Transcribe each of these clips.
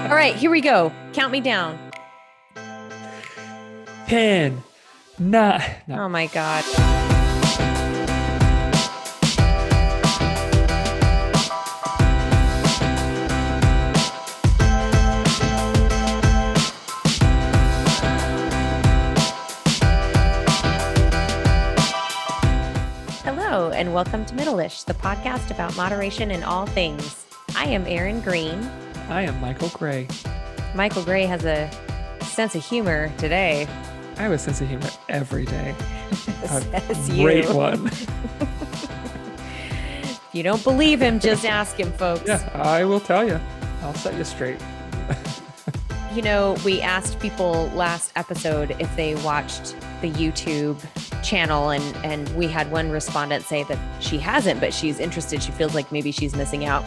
All right, here we go. Count me down. 10, 9. No. Oh my God. Hello, and welcome to Middleish, the podcast about moderation in all things. I am Erin Green. I am Michael Gray. Michael Gray has a sense of humor today. I have a sense of humor every day. Says Great you. one. If you don't believe him, just ask him, folks. Yeah, I will tell you. I'll set you straight. You know, we asked people last episode if they watched the YouTube channel, and we had one respondent say that she hasn't, but she's interested. She feels like maybe she's missing out.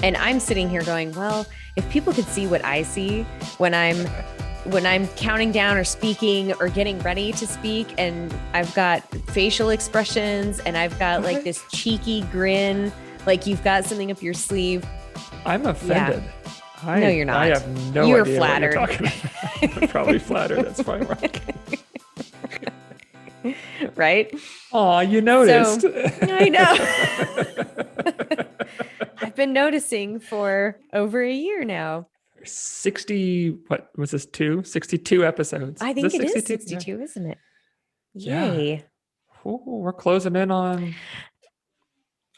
And I'm sitting here going, well, if people could see what I see when I'm counting down or speaking or getting ready to speak, and I've got facial expressions and I've got like this cheeky grin, like you've got something up your sleeve. I'm offended. Yeah. No, you're not. I have no You're idea flattered. what you're talking about. I'm probably flattered. That's fine. Right? Right? Aw, you noticed. So, I know. I've been noticing for over a year now. 60, what was this, 62 episodes? I think it is 62? 62, Yeah. isn't it? Yeah. Yay. Ooh, we're closing in on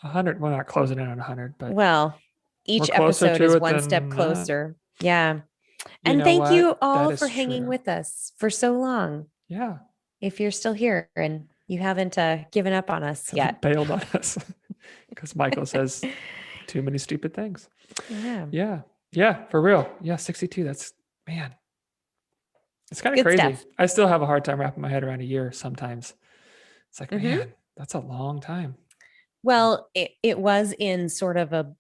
100. Well, not closing in on 100, but Well, each we're closer episode to is it one than step not. closer. Yeah. You And know thank what? you all That is for hanging true. with us for so long. Yeah. If you're still here and you haven't given up on us yet. Bailed on us because Michael says too many stupid things. Yeah. Yeah, for real. Yeah, 62. That's, man, it's kind of Good crazy. stuff. I still have a hard time wrapping my head around a year sometimes. It's like, Mhm. man, that's a long time. Well, it was in sort of a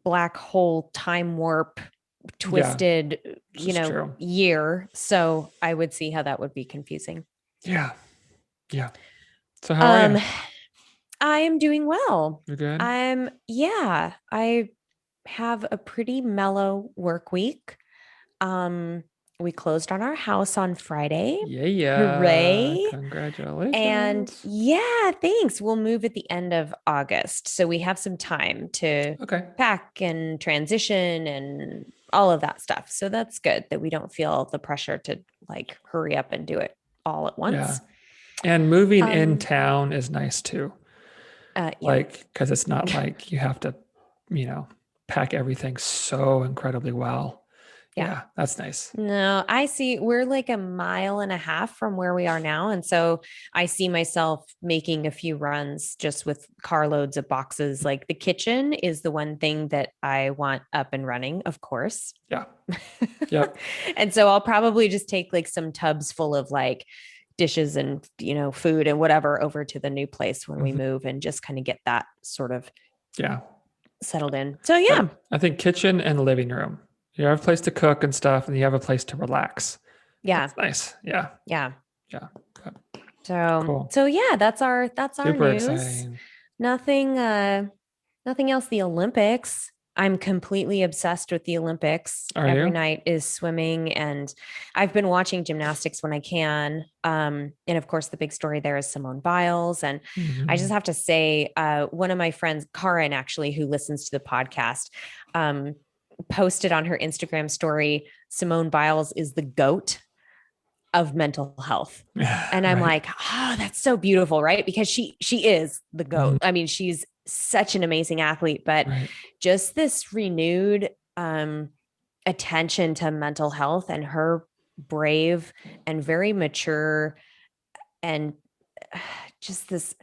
black hole time warp twisted, This is true. year. So I would see how that would be confusing. Yeah. Yeah. So how are you? I am doing well. You're good? I have a pretty mellow work week. We closed on our house on Friday. Yeah. Hooray. Congratulations. And yeah, thanks. We'll move at the end of August. So we have some time to Okay. pack and transition and all of that stuff. So that's good that we don't feel the pressure to like hurry up and do it all at once. Yeah. And moving in town is nice too. Yeah. Like, because it's not like you have to, pack everything so incredibly well. Yeah, that's nice. No, I see. We're like a mile and a half from where we are now. And so I see myself making a few runs just with carloads of boxes. Like the kitchen is the one thing that I want up and running, of course. Yeah. Yep. And so I'll probably just take like some tubs full of like dishes and, food and whatever over to the new place when we move and just kind of get that sort of settled in. So yeah. I think kitchen and living room. You have a place to cook and stuff, and you have a place to relax. Yeah. That's nice. Yeah. Yeah. Yeah. So, Cool. so yeah, that's our Super news. exciting. Nothing else. The Olympics. I'm completely obsessed with the Olympics. Every night is swimming, and I've been watching gymnastics when I can. And of course, the big story there is Simone Biles. And I just have to say, one of my friends, Karin, actually, who listens to the podcast, posted on her Instagram story, Simone Biles is the GOAT of mental health. And I'm like, oh, that's so beautiful, right? Because she is the GOAT. I mean, she's such an amazing athlete, but just this renewed attention to mental health and her brave and very mature and just this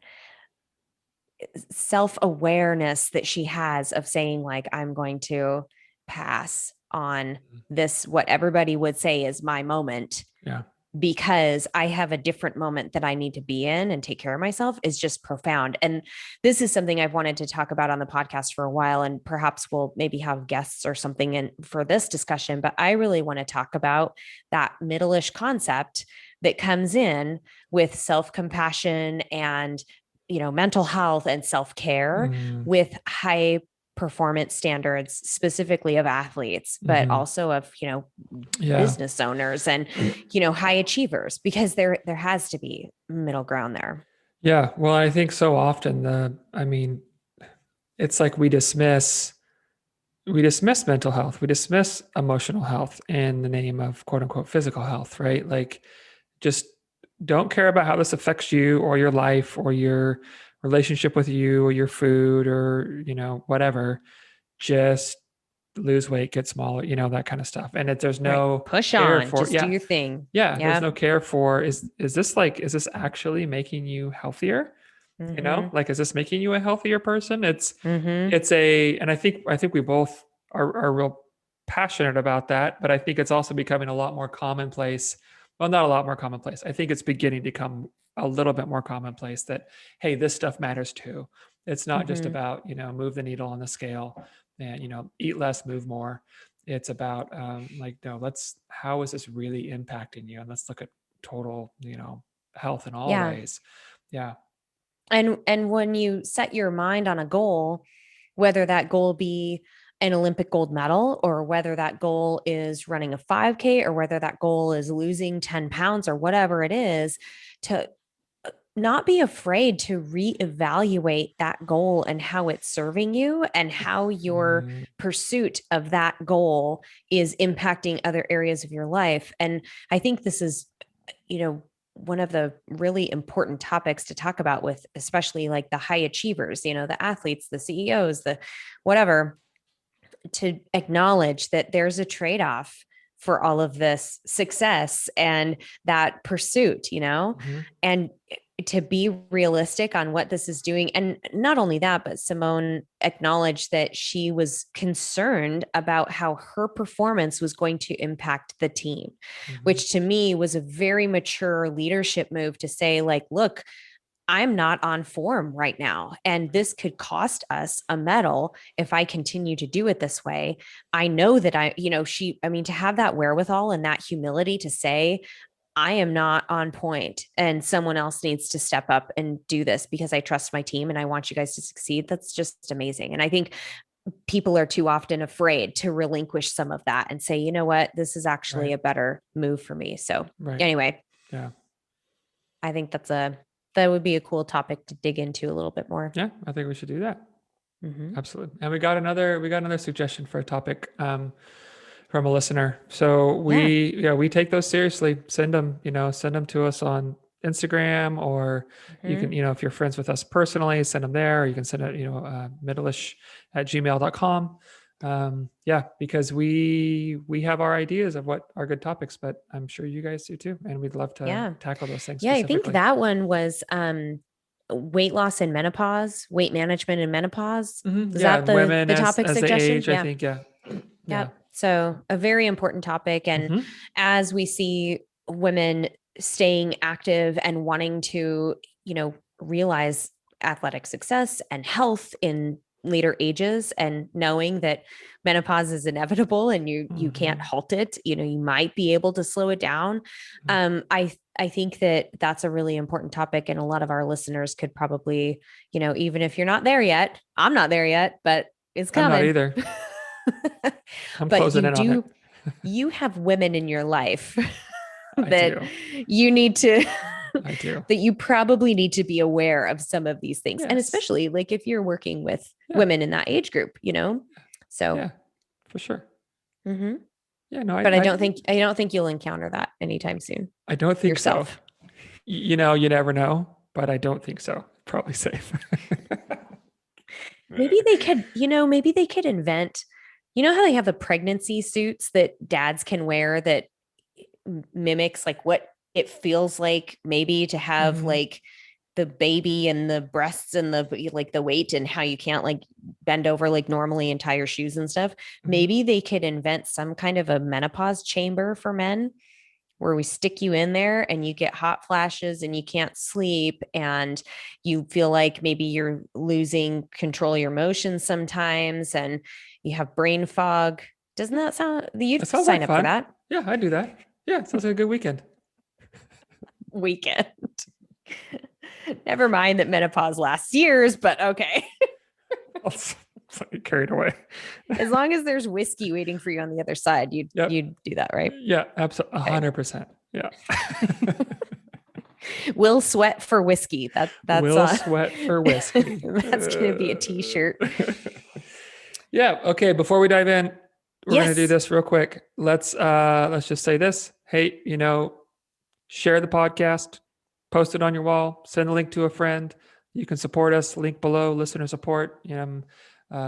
self-awareness that she has of saying like, I'm going to pass on this, what everybody would say is my moment. Yeah. Because I have a different moment that I need to be in and take care of myself is just profound. And this is something I've wanted to talk about on the podcast for a while, and perhaps we'll maybe have guests or something in for this discussion, but I really want to talk about that Middleish concept that comes in with self-compassion and, mental health and self-care with high performance standards, specifically of athletes, but also of, business owners and, high achievers, because there has to be middle ground there. Yeah. Well, I think so often it's like we dismiss mental health, we dismiss emotional health in the name of quote unquote physical health, right? Like, just don't care about how this affects you or your life or your relationship with you or your food or, whatever. Just lose weight, get smaller, that kind of stuff. And there's no push care on, for, just do your thing. Yeah. There's no care for, is this actually making you healthier? Like, is this making you a healthier person? And I think we both are real passionate about that, but I think it's also becoming a lot more commonplace. Well, not a lot more commonplace. I think it's beginning to come a little bit more commonplace that, hey, this stuff matters too. It's not just about, move the needle on the scale and, eat less, move more. It's about no, how is this really impacting you? And let's look at total, health in all ways. Yeah. And when you set your mind on a goal, whether that goal be an Olympic gold medal, or whether that goal is running a 5K, or whether that goal is losing 10 pounds or whatever it is, to not be afraid to reevaluate that goal and how it's serving you and how your pursuit of that goal is impacting other areas of your life. And I think this is, one of the really important topics to talk about with, especially like the high achievers, the athletes, the CEOs, the whatever, to acknowledge that there's a trade-off for all of this success and that pursuit, and to be realistic on what this is doing. And not only that, but Simone acknowledged that she was concerned about how her performance was going to impact the team, which to me was a very mature leadership move to say, like, look, I'm not on form right now, and this could cost us a medal if I continue to do it this way. I know that to have that wherewithal and that humility to say, I am not on point and someone else needs to step up and do this because I trust my team and I want you guys to succeed. That's just amazing. And I think people are too often afraid to relinquish some of that and say, you know what, this is actually a better move for me. So anyway, I think that would be a cool topic to dig into a little bit more. Yeah, I think we should do that. Absolutely. And we got another suggestion for a topic from a listener. So we take those seriously. Send them to us on Instagram, or you can, if you're friends with us personally, send them there, or you can send it, middleish@gmail.com. Because we have our ideas of what are good topics, but I'm sure you guys do too. And we'd love to tackle those things. Yeah. I think that one was, weight loss and menopause, weight management and menopause. Is that the topic as suggestion? They age, I think. Yeah. So a very important topic. And as we see women staying active and wanting to, realize athletic success and health in later ages, and knowing that menopause is inevitable and you can't halt it, you might be able to slow it down. I think that that's a really important topic, and a lot of our listeners could probably, even if you're not there yet, I'm not there yet, but it's coming. I'm not either. I'm closing in on it. You have women in your life that you need to, I do. that you probably need to be aware of some of these things. Yes. And especially like if you're working with women in that age group, so. Yeah, for sure. Yeah, no, but I don't think you'll encounter that anytime soon. I don't think yourself. So. You never know, but I don't think so. Probably safe. Maybe they could invent, how they have the pregnancy suits that dads can wear that mimics like what it feels like maybe to have like the baby and the breasts and the weight and how you can't like bend over like normally and tie your shoes and stuff. Maybe they could invent some kind of a menopause chamber for men where we stick you in there and you get hot flashes and you can't sleep and you feel like maybe you're losing control of your emotions sometimes and you have brain fog. Doesn't that sound, you'd sign up for that? Yeah, I'd do that. Yeah, it sounds like a good weekend. Never mind that menopause lasts years, but okay. get carried away. As long as there's whiskey waiting for you on the other side, you'd do that, right? Yeah, absolutely. 100%. Yeah. Will sweat for whiskey. That's Will sweat for whiskey. That's gonna be a t-shirt. Yeah. Okay. Before we dive in, we're gonna do this real quick. Let's just say this. Hey, share the podcast, post it on your wall, send a link to a friend. You can support us. Link below. Listener support.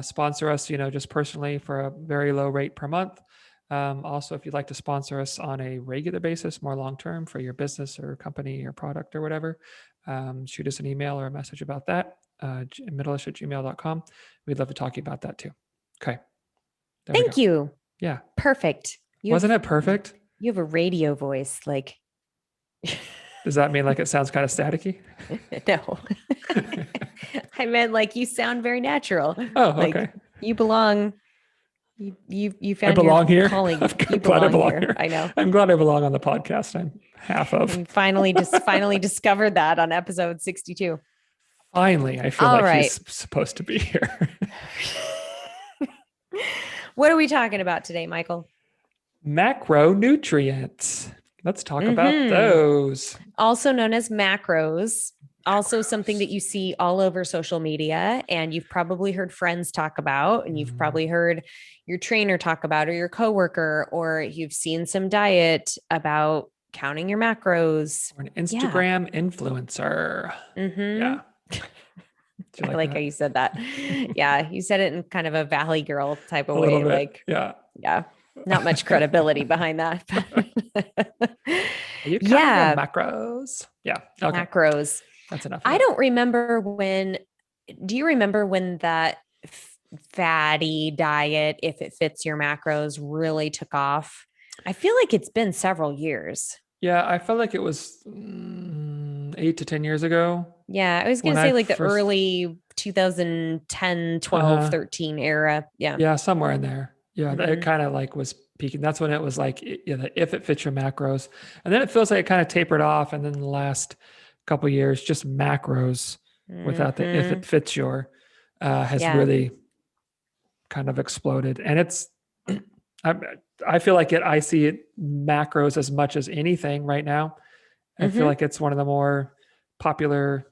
Sponsor us. Just personally for a very low rate per month. Also, if you'd like to sponsor us on a regular basis, more long-term for your business or company or product or whatever, shoot us an email or a message about that, middleish@gmail.com. We'd love to talk to you about that too. Okay. Thank you. Yeah. Perfect. Wasn't it perfect? You have a radio voice. Like, does that mean like it sounds kind of staticky? No. I meant like you sound very natural. Oh, okay. Like, you belong. You found I belong your here. calling. I'm glad I belong here. I know. I'm glad I belong on the podcast. I'm half of. And finally discovered that on episode 62. Finally, I feel he's supposed to be here. What are we talking about today, Michael? Macronutrients. Let's talk about those. Also known as macros. Also something that you see all over social media, and you've probably heard friends talk about, and you've probably heard your trainer talk about, or your coworker, or you've seen some diet about counting your macros. Or an Instagram influencer. Yeah. I like how you said that. Yeah. You said it in kind of a Valley Girl type of way. Like, yeah. Not much credibility behind that. Are you counting macros? Yeah. Okay. Macros. That's enough. I don't remember do you remember when that fatty diet, if it fits your macros, really took off? I feel like it's been several years. Yeah. I felt like it was 8 to 10 years ago. Yeah. I was going to say like the early 2010, 12, 13 era. Yeah. Yeah. Somewhere in there. Yeah. It kind of like was peaking. That's when it was like, if it fits your macros. And then it feels like it kind of tapered off. And then the last couple of years, just macros without the if it fits your has really kind of exploded. And it's I feel like I see it macros as much as anything right now. I feel like it's one of the more popular,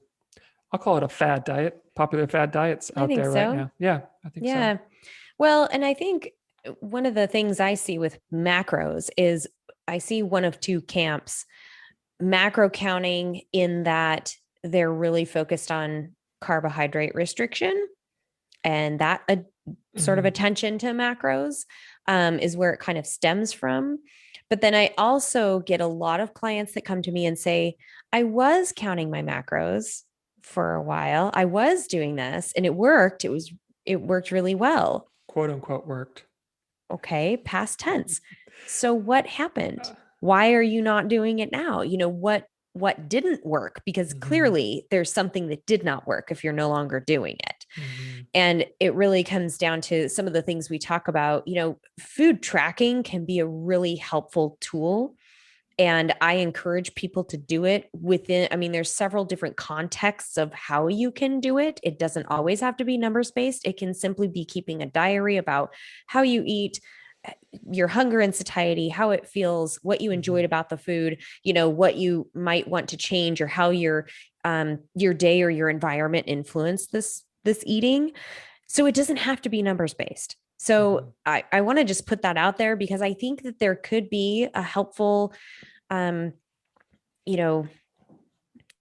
I'll call it a fad diet, popular fad diets out there right now. Yeah, I think so. Well, and I think one of the things I see with macros is I see one of two camps. Macro counting, in that they're really focused on carbohydrate restriction, and that sort of attention to macros is where it kind of stems from. But then I also get a lot of clients that come to me and say, I was counting my macros for a while. I was doing this and it worked. It worked really well. Quote unquote worked. Okay. Past tense. So what happened? Why are you not doing it now? What didn't work? Because clearly there's something that did not work if you're no longer doing it. And it really comes down to some of the things we talk about. Food tracking can be a really helpful tool. And I encourage people to do it there's several different contexts of how you can do it. It doesn't always have to be numbers based. It can simply be keeping a diary about how you eat, your hunger and satiety, how it feels, what you enjoyed about the food, what you might want to change, or how your day or your environment influenced this eating. So it doesn't have to be numbers based. So I want to just put that out there, because I think that there could be a helpful,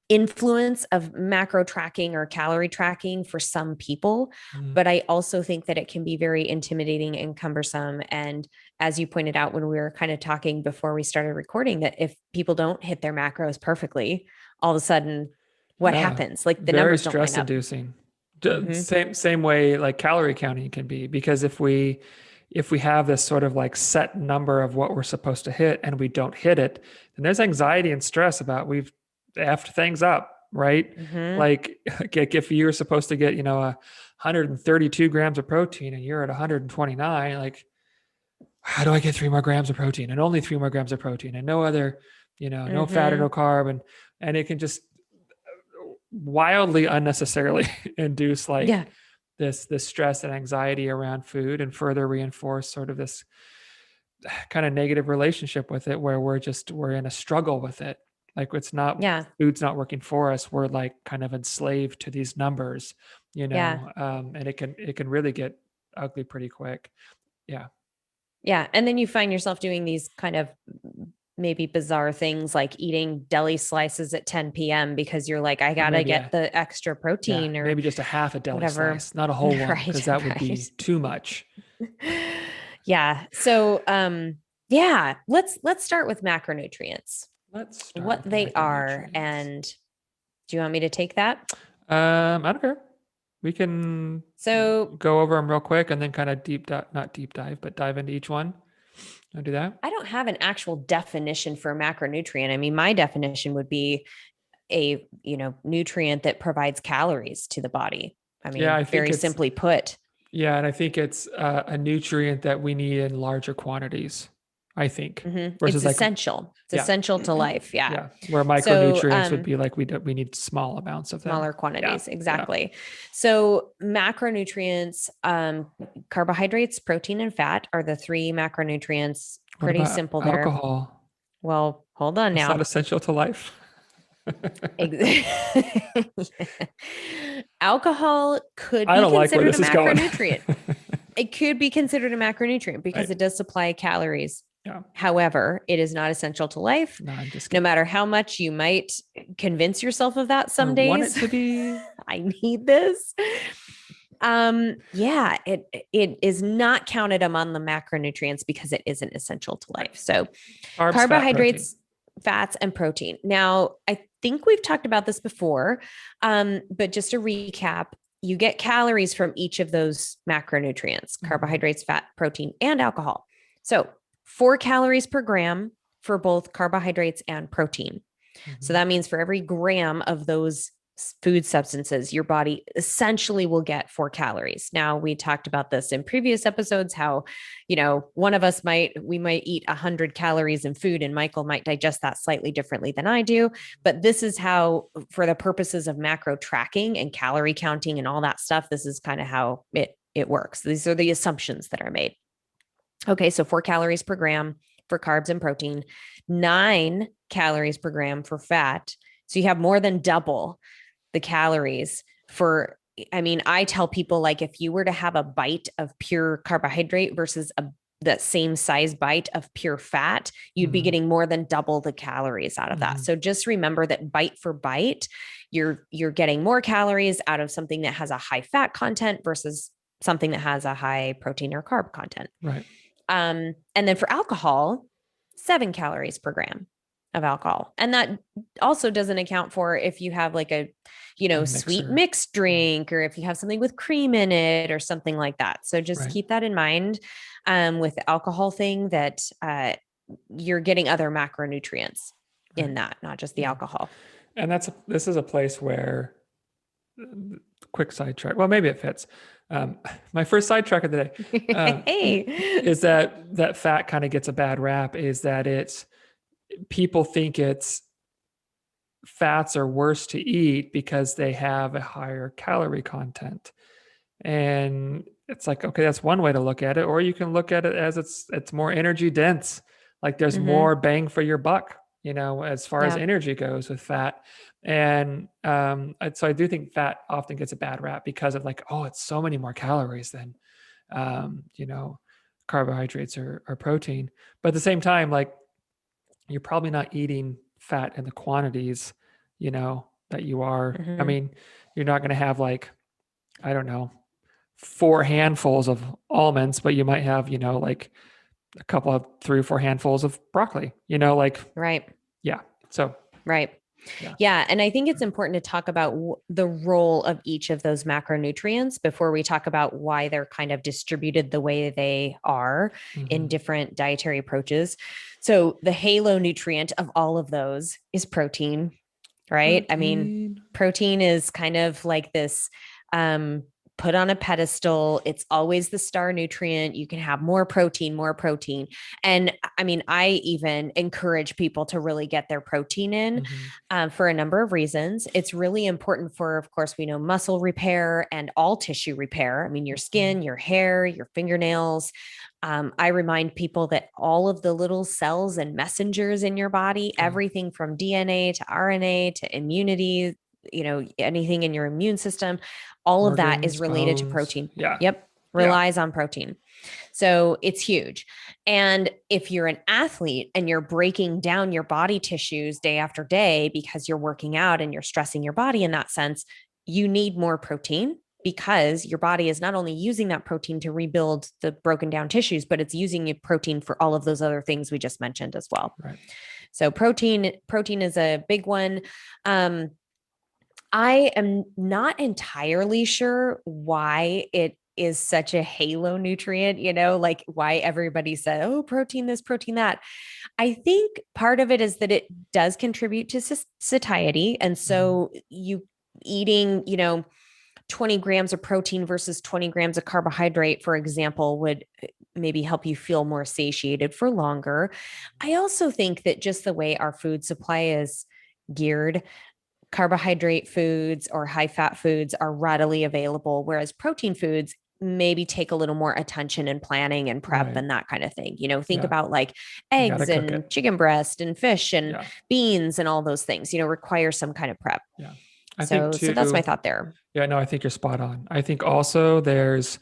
influence of macro tracking or calorie tracking for some people. But I also think that it can be very intimidating and cumbersome. And as you pointed out when we were kind of talking before we started recording, that if people don't hit their macros perfectly, all of a sudden what happens? Like the numbers don't line up. Very stress inducing. Same way like calorie counting can be, because if we have this sort of like set number of what we're supposed to hit and we don't hit it, then there's anxiety and stress about we've effed things up, right? Like if you're supposed to get, 132 grams of protein and you're at 129, like, how do I get 3 more grams of protein, and only 3 more grams of protein, and no other, no fat or no carb. And it can just wildly unnecessarily induce like this stress and anxiety around food, and further reinforce sort of this kind of negative relationship with it, where we're in a struggle with it. Like it's not, Yeah. food's not working for us. We're like kind of enslaved to these numbers, Yeah. and it can really get ugly pretty quick. Yeah. Yeah. And then you find yourself doing these kind of maybe bizarre things like eating deli slices at 10 p.m. because you're like, I gotta get the extra protein or maybe just a half a deli whatever. slice, not a whole one, Right. because that would Right. be too much. Yeah. So yeah, let's start with macronutrients. Let's start What with they are. macronutrients. And do you want me to take that? I don't care. We can go over them real quick and then kind of not deep dive, but dive into each one. I'll do that. I don't have an actual definition for a macronutrient. I mean, my definition would be a, nutrient that provides calories to the body. I mean, I think very simply put. Yeah, and I think it's a nutrient that we need in larger quantities, I think. It's essential. It's essential to life. Yeah. Yeah. Where micronutrients would be like, we need small amounts of them. Smaller quantities. Yeah. Exactly. Yeah. So macronutrients, carbohydrates, protein, and fat are the three macronutrients. Pretty simple there. Alcohol. Well, hold on now. It's not essential to life. Alcohol could be considered a macronutrient. It could be considered a macronutrient because it does supply calories. Yeah. However, it is not essential to life. No, I'm just kidding. No matter how much you might convince yourself of that some days. Want it to be. I need this. Yeah, it is not counted among the macronutrients because it isn't essential to life. So carbohydrates, fats, and protein. Now, I think we've talked about this before, but just to recap, you get calories from each of those macronutrients: carbohydrates, fat, protein, and alcohol. So 4 calories per gram for both carbohydrates and protein. So that means for every gram of those food substances, your body essentially will get 4 calories. Now, we talked about this in previous episodes, how, one of us might eat 100 calories in food, and Michael might digest that slightly differently than I do. But this is how, for the purposes of macro tracking and calorie counting and all that stuff, this is kind of how it works. These are the assumptions that are made. Okay, so 4 calories per gram for carbs and protein, 9 calories per gram for fat. So you have more than double the calories for, I tell people, like, if you were to have a bite of pure carbohydrate versus that same size bite of pure fat, you'd be getting more than double the calories out of that. So just remember that bite for bite, you're getting more calories out of something that has a high fat content versus something that has a high protein or carb content. Right. And then for alcohol, 7 calories per gram of alcohol. And that also doesn't account for if you have like a sweet mixed drink, or if you have something with cream in it or something like that. So just keep that in mind with the alcohol thing, that you're getting other macronutrients in that, not just the alcohol. And this is a place where, quick sidetrack. Well, maybe it fits. My first sidetrack of the day is that fat kind of gets a bad rap. Is that people think fats are worse to eat because they have a higher calorie content. And it's like, okay, that's one way to look at it. Or you can look at it as it's more energy dense. Like there's more bang for your buck, as far as energy goes with fat. And so I do think fat often gets a bad rap because of like, oh, it's so many more calories than, carbohydrates or protein. But at the same time, like, you're probably not eating fat in the quantities, that you are. I mean, you're not going to have like, I don't know, 4 handfuls of almonds, but you might have, like a couple of 3 or 4 handfuls of broccoli, Right. Yeah. So. Right. Yeah. And I think it's important to talk about the role of each of those macronutrients before we talk about why they're kind of distributed the way they are in different dietary approaches. So the halo nutrient of all of those is protein, right? Protein is kind of like this put on a pedestal. It's always the star nutrient. You can have more protein, more protein. And I mean, I even encourage people to really get their protein in for a number of reasons. It's really important for, of course, we know muscle repair and all tissue repair. I mean, your skin, your hair, your fingernails. I remind people that all of the little cells and messengers in your body, everything from DNA to RNA to immunity, anything in your immune system, all of that is related to protein. Yeah. Yep. Relies on protein. So it's huge. And if you're an athlete and you're breaking down your body tissues day after day because you're working out and you're stressing your body in that sense, you need more protein because your body is not only using that protein to rebuild the broken down tissues, but it's using protein for all of those other things we just mentioned as well. Right. So protein is a big one. I am not entirely sure why it is such a halo nutrient, like why everybody said, oh, protein this, protein that. I think part of it is that it does contribute to satiety. And so you eating, 20 grams of protein versus 20 grams of carbohydrate, for example, would maybe help you feel more satiated for longer. I also think that just the way our food supply is geared, carbohydrate foods or high fat foods are readily available, whereas protein foods maybe take a little more attention and planning and prep and that kind of thing. Think about like eggs and chicken breast and fish and beans and all those things, require some kind of prep. Yeah. So that's my thought there. Yeah, no, I think you're spot on. I think also there's,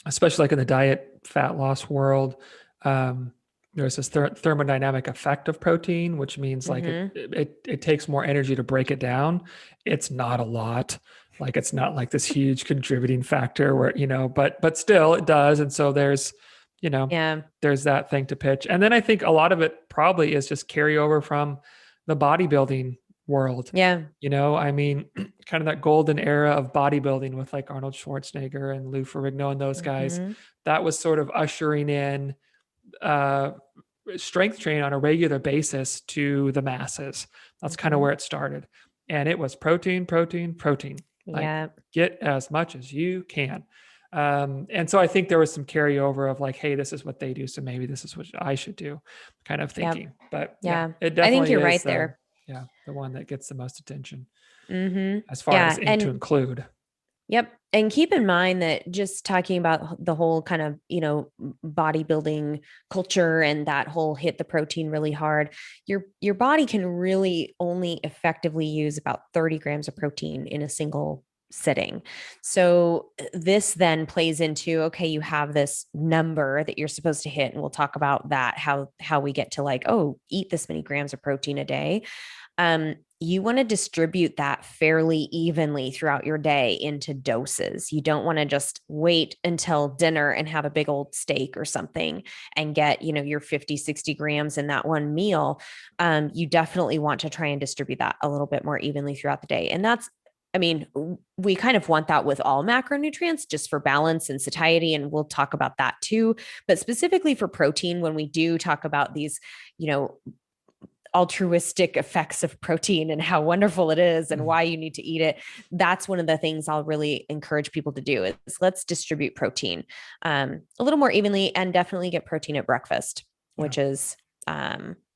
especially like in the diet fat loss world, there's this thermodynamic effect of protein, which means like it takes more energy to break it down. It's not a lot. Like it's not like this huge contributing factor where, but still it does. And so there's, there's that thing to pitch. And then I think a lot of it probably is just carryover from the bodybuilding world. Yeah. I mean, kind of that golden era of bodybuilding with like Arnold Schwarzenegger and Lou Ferrigno and those guys, that was sort of ushering in strength training on a regular basis to the masses. That's kind of where it started. And it was protein. Like, get as much as you can. And so I think there was some carryover of like, hey, this is what they do, so maybe this is what I should do, kind of thinking. But it definitely I think you're right there. Yeah, the one that gets the most attention as far as to include. Yep. And keep in mind that just talking about the whole kind of, bodybuilding culture and that whole hit the protein really hard, your body can really only effectively use about 30 grams of protein in a single sitting. So this then plays into, okay, you have this number that you're supposed to hit. And we'll talk about that, how we get to like, oh, eat this many grams of protein a day. You want to distribute that fairly evenly throughout your day into doses. You don't want to just wait until dinner and have a big old steak or something and get, your 50, 60 grams in that one meal. You definitely want to try and distribute that a little bit more evenly throughout the day. And we kind of want that with all macronutrients just for balance and satiety. And we'll talk about that too. But specifically for protein, when we do talk about these, altruistic effects of protein and how wonderful it is and why you need to eat it, that's one of the things I'll really encourage people to do is let's distribute protein a little more evenly and definitely get protein at breakfast, which is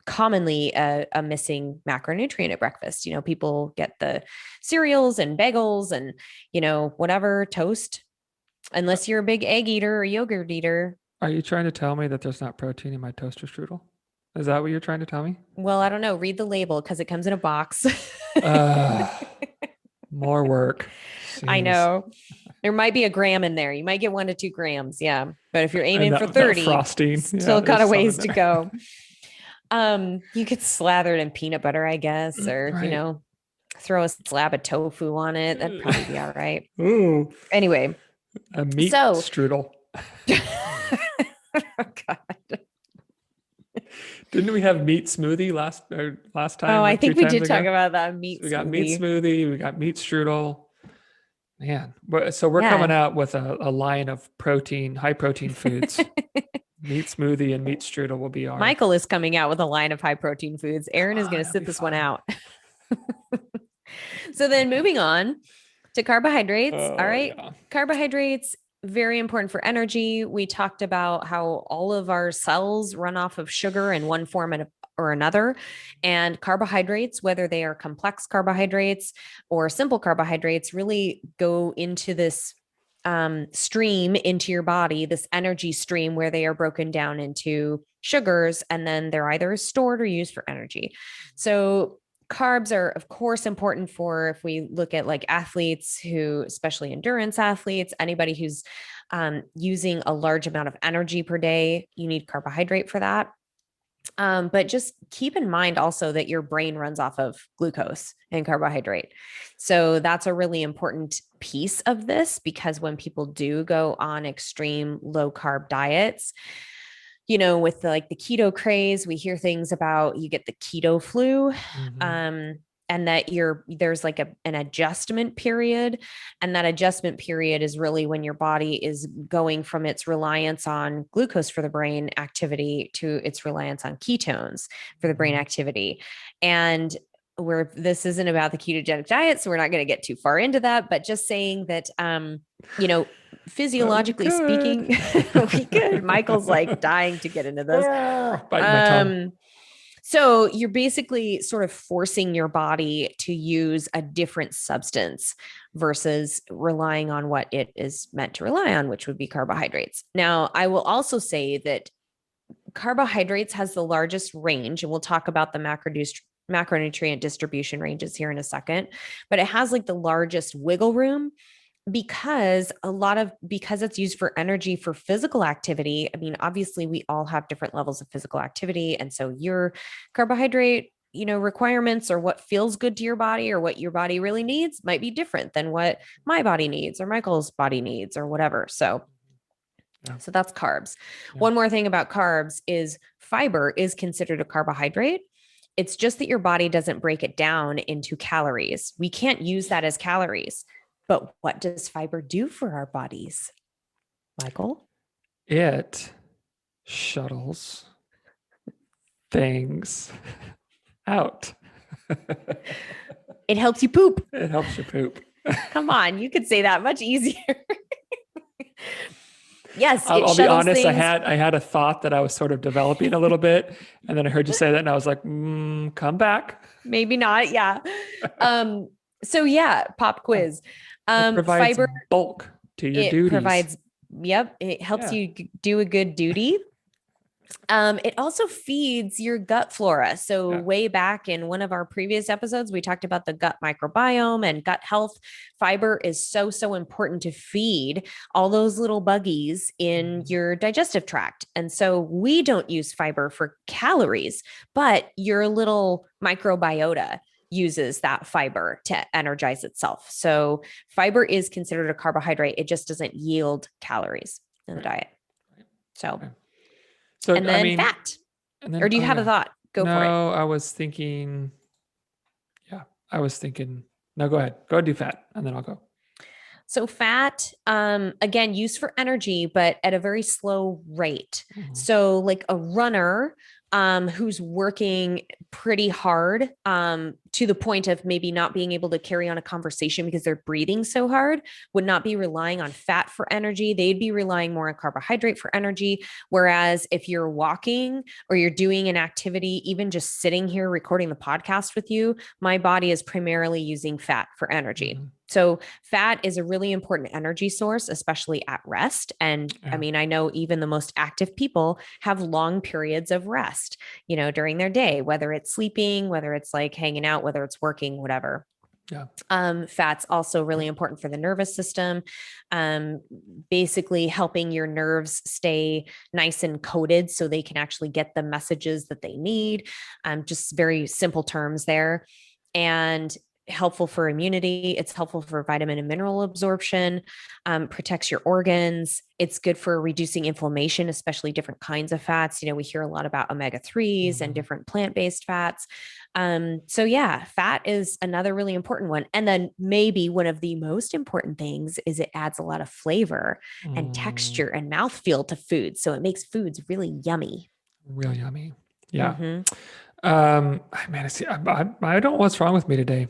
commonly a missing macronutrient at breakfast. People get the cereals and bagels and, whatever, toast, unless you're a big egg eater or yogurt eater. Are you trying to tell me that there's not protein in my toaster strudel? Is that what you're trying to tell me? Well, I don't know. Read the label because it comes in a box. More work. Jeez. I know. There might be a gram in there. You might get 1 to 2 grams. Yeah. But if you're aiming for 30, frosting, still got a ways to go. You could slather it in peanut butter, I guess, or, throw a slab of tofu on it. That'd probably be all right. Ooh. Anyway. A meat strudel. Oh, God. Didn't we have meat smoothie last time? Oh, I think we did talk about that meat. We got meat smoothie. We got meat strudel. Man, so we're coming out with a line of high protein foods. Meat smoothie and meat strudel will be our. Michael is coming out with a line of high protein foods. Aaron is going to sit this one out. So then moving on to carbohydrates. All Oh, right. yeah. Carbohydrates, very important for energy. We talked about how all of our cells run off of sugar in one form or another. And carbohydrates, whether they are complex carbohydrates or simple carbohydrates, really go into this stream into your body, this energy stream where they are broken down into sugars and then they're either stored or used for energy. So carbs are of course important for, if we look at like athletes who, especially endurance athletes, anybody who's using a large amount of energy per day, you need carbohydrate for that. But just keep in mind also that your brain runs off of glucose and carbohydrate. So that's a really important piece of this, because when people do go on extreme low carb diets, with the keto craze, we hear things about you get the keto flu. And that there's like an adjustment period. And that adjustment period is really when your body is going from its reliance on glucose for the brain activity to its reliance on ketones for the brain activity. And this isn't about the ketogenic diet, so we're not going to get too far into that, but just saying that, physiologically speaking, we could. Michael's like dying to get into this. Biting my tongue. So you're basically sort of forcing your body to use a different substance versus relying on what it is meant to rely on, which would be carbohydrates. Now, I will also say that carbohydrates has the largest range, and we'll talk about the macronutrient distribution ranges here in a second, but it has like the largest wiggle room because it's used for energy for physical activity. I mean, obviously we all have different levels of physical activity. And so your carbohydrate, requirements or what feels good to your body or what your body really needs might be different than what my body needs or Michael's body needs or whatever. So that's carbs. Yeah. One more thing about carbs is fiber is considered a carbohydrate. It's just that your body doesn't break it down into calories. We can't use that as calories. But what does fiber do for our bodies, Michael? It shuttles things out. It helps you poop. It helps you poop. Come on, you could say that much easier. Yes, I'll be honest. I had a thought that I was sort of developing a little bit, and then I heard you say that, and I was like, "Come back." Maybe not. Yeah. So yeah, pop quiz. It provides fiber bulk to your duties. It helps you do a good duty. It also feeds your gut flora. So way back in one of our previous episodes, we talked about the gut microbiome and gut health. Fiber is so, so important to feed all those little buggies in your digestive tract. And so we don't use fiber for calories, but your little microbiota uses that fiber to energize itself. So fiber is considered a carbohydrate. It just doesn't yield calories in the diet. So, and then fat. Or do you have a thought? Go for it. No, I was thinking, no, go ahead. Go ahead, do fat, and then I'll go. So fat, again, used for energy, but at a very slow rate. So like a runner who's working pretty hard to the point of maybe not being able to carry on a conversation because they're breathing so hard would not be relying on fat for energy. They'd be relying more on carbohydrate for energy. Whereas if you're walking or you're doing an activity, even just sitting here recording the podcast with you, my body is primarily using fat for energy. So fat is a really important energy source, especially at rest. And I mean, I know even the most active people have long periods of rest, during their day, whether it's sleeping, whether it's like hanging out, whether it's working, whatever. Fat's also really important for the nervous system, basically helping your nerves stay nice and coated so they can actually get the messages that they need. Just very simple terms there. And helpful for immunity. It's helpful for vitamin and mineral absorption, protects your organs. It's good for reducing inflammation, especially different kinds of fats. We hear a lot about omega-3s and different plant-based fats. So yeah, fat is another really important one. And then maybe one of the most important things is it adds a lot of flavor and texture and mouthfeel to food. So it makes foods really yummy. Real yummy. Yeah. Man, I don't know what's wrong with me today.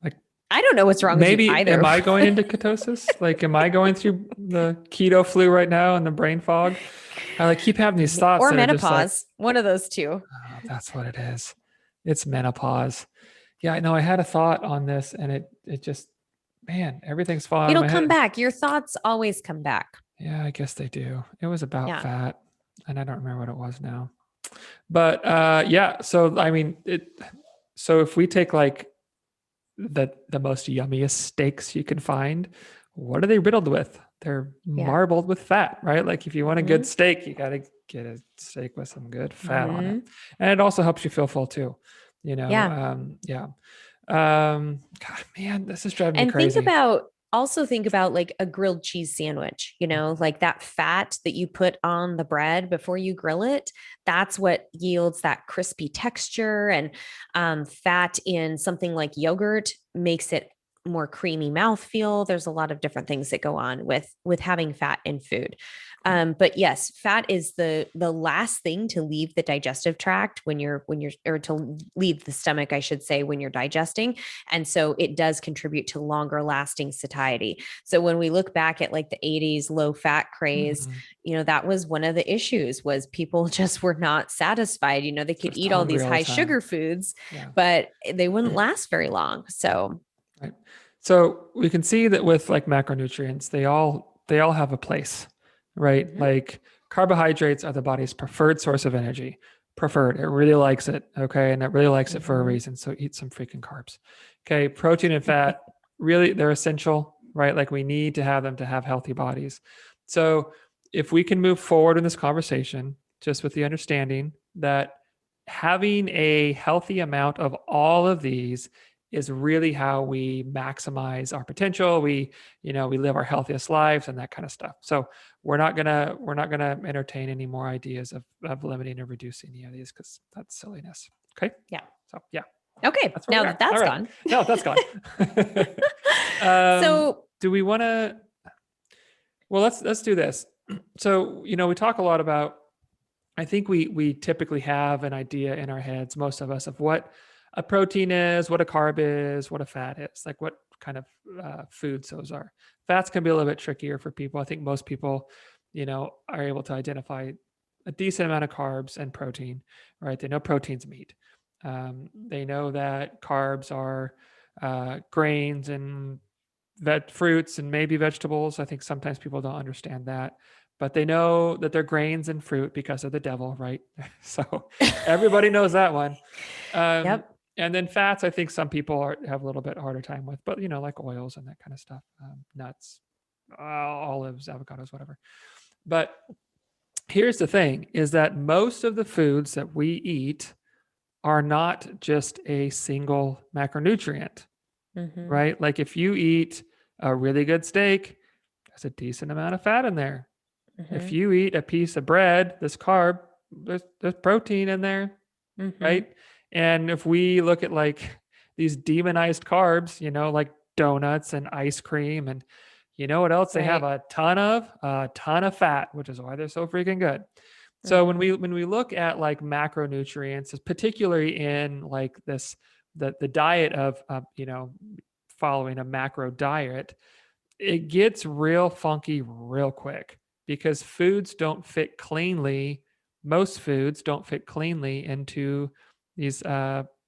Like I don't know what's wrong with you Maybe, either. am I going into ketosis? Like, am I going through the keto flu right now and the brain fog? I like keep having these thoughts Or that are just like, menopause. One of those two. oh, that's what it is. It's menopause. Yeah, I know. I had a thought on this and it just, man, everything's falling out of It'll my come head. back. Your thoughts always come back. Yeah, I guess they do. It was about Yeah. fat and I don't remember what it was now. But yeah, so I mean, so if we take like the most yummiest steaks you can find, what are they riddled with? They're Yeah. marbled with fat, right? Like if you want a good Mm-hmm. steak, you got to get a steak with some good fat on it. Mm-hmm. And it also helps you feel full too. Yeah. Yeah. God, man, this is driving me And crazy. also think about like a grilled cheese sandwich, like that fat that you put on the bread before you grill it. That's what yields that crispy texture. And fat in something like yogurt makes it more creamy mouthfeel. There's a lot of different things that go on with having fat in food. But yes, fat is the last thing to leave the digestive tract when you're or to leave the stomach, I should say, when you're digesting. And so it does contribute to longer lasting satiety. So when we look back at like the 80s low fat craze, Mhm. that was one of the issues was people just were not satisfied. They could Just eat all hungry these all the high time. sugar foods, Yeah. but they wouldn't last very long. So, Right. So we can see that with like macronutrients, they all have a place, right? mhm, Like carbohydrates are the body's preferred source of energy. Preferred. It really likes it. Okay. And it really likes it for a mhm. reason. So eat some freaking carbs. Okay. Protein and fat, really, they're essential, right? Like we need to have them to have healthy bodies. So if we can move forward in this conversation, just with the understanding that having a healthy amount of all of these is really how we maximize our potential. We live our healthiest lives and that kind of stuff. So we're not gonna entertain any more ideas of limiting or reducing any of these because that's silliness. Okay. Yeah. So yeah, Okay. that's where Now we that are. All that's right. gone. No, that's gone. So, Do we want to? Well, let's do this. So we talk a lot about. I think we typically have an idea in our heads, most of us, of what a protein is, what a carb is, what a fat is, like what kind of foods those are. Fats can be a little bit trickier for people. I think most people, are able to identify a decent amount of carbs and protein, right? They know protein's meat. They know that carbs are grains and fruits and maybe vegetables. I think sometimes people don't understand that, but they know that they're grains and fruit because of the devil, right? So everybody knows that one. Um, yep. and then fats, I think some people have a little bit harder time with, but like oils and that kind of stuff, nuts, olives, avocados, whatever. But here's the thing: is that most of the foods that we eat are not just a single macronutrient, Mhm. right? Like if you eat a really good steak, there's a decent amount of fat in there. If Mhm. you eat a piece of bread, this carb, there's protein in there, Mhm. right? And if we look at like these demonized carbs, like donuts and ice cream, and what else they have Right. a ton of fat, which is why they're so freaking good. So when Mhm. we look at like macronutrients, particularly in like the diet of following a macro diet, it gets real funky real quick because foods don't fit cleanly. Most foods don't fit cleanly into these